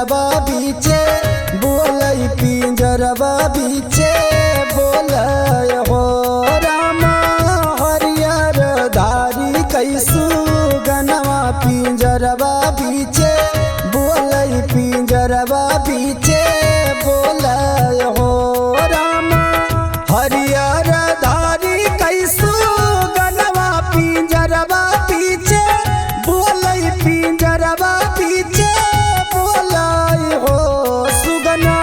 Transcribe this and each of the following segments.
पिंजरवा बीचे बोलै पिंजरवा बीचे बोलै हो रामा हरियर धारी कैसु गनवा पिंजरवा बीचे बोलै पिंजरवा बीचे बोलै हो रामा हरियर धारी कैसु गनवा पिंजरवा बीचे बोलै पिंजरवा बीचे बोलै हो सुगना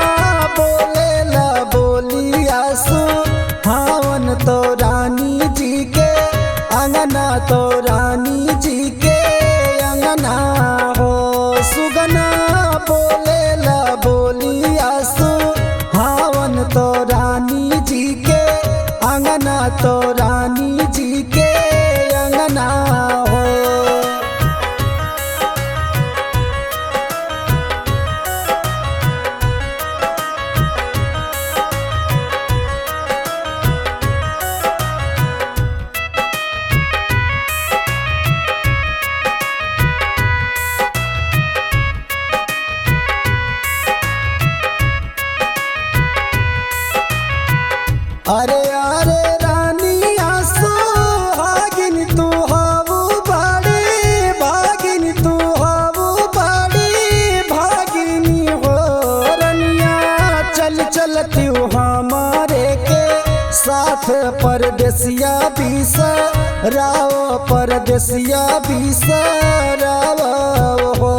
बोलेला बोलिया सु हावन तो रानी जी के अंगना तो रानी जी के अंगना हो सुगना बोलेला बोलिया सु हावन तो रानी जी के अंगना तो रानी जी के अंगना हो। अरे अरे रानी आसू भागिन तू हावू बाड़ी भागिन तू हावू बाड़ी भागिनी हो रनिया चल चलती हमारे के साथ परदेसिया बीस राव परदेसिया बीस राव हो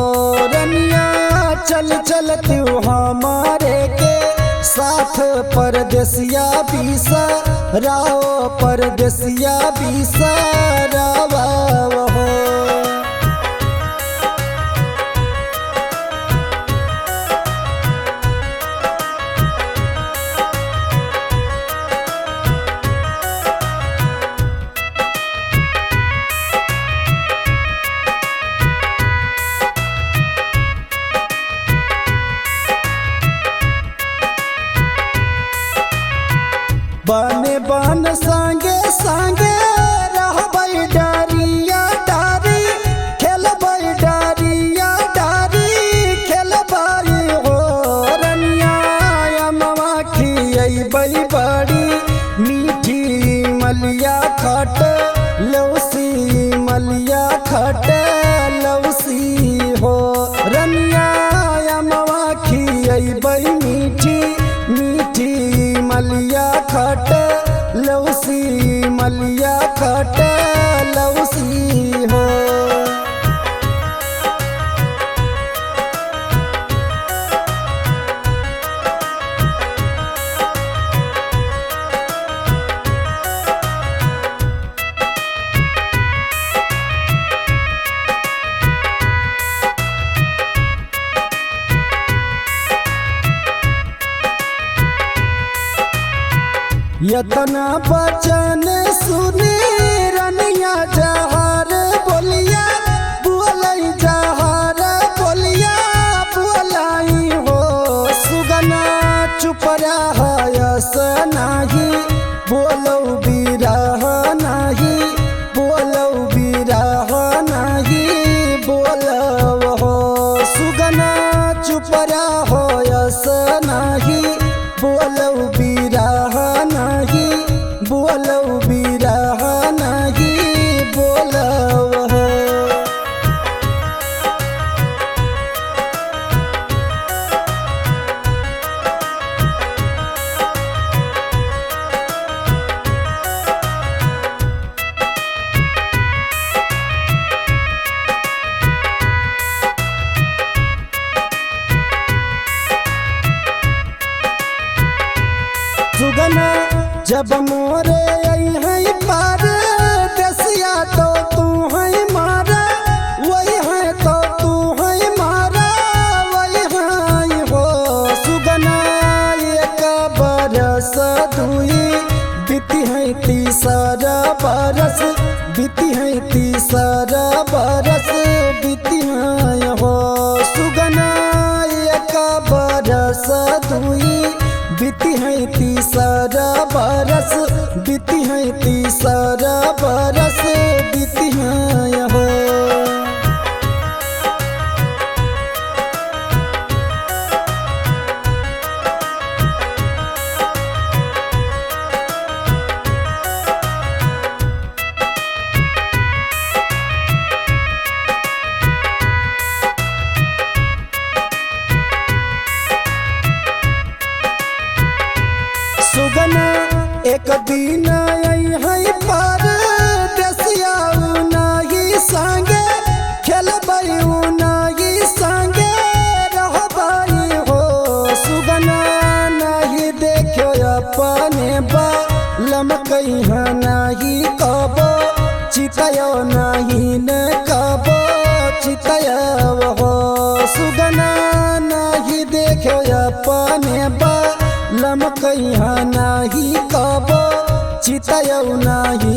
रनिया चल चलती हमारे के साथ परदेसिया बीस राव परदेसिया बीस राव हो। बने बन संगे संगे रहबै डारिया डारी खेलबै डारिया डारी खेलबै हो रनिया अमवा खियबै बड़ी मीठी मलिया खट लौसी मलिया खट लौसी हो रनिया अमवा खियबै मीठी मीठी मलिया खट लौसी मलिया खट लौसी हो। यतना बचन सुनी रनिया जहर बोलिया बोलै जहर बोलिया बोलाई हो सुगना चुप रहयस नाही बोलौ बिरह नाही बोलौ बिरह नाही बोलौ हो सुगना चुप रहयस नाही बोलौ बिरह नाही बोलौ बिरह नाही बोलौ हो। सुगना जब मोरे है पार देसिया तो तू है मारा वही है तो तू है मारा वही है हो सुगना एक बरस दुई बीती है तीसरा बरस बीती है तीसरा बरस बीती है हो सुगना एक बरस दुई बीती है तीसरा बरस बीती है तीसरा बरस बीती है हो। एक दिन है पर देसिया नहीं संगे खेलबई नहीं संगे रहबई हो सुगना नहीं देखो अपने बालम कहीं नहीं कबो चितयो नहीं न कबो चितयो हो सुगना नहीं देखो अपने बालम कहीं नहीं कबो चितयो नहीं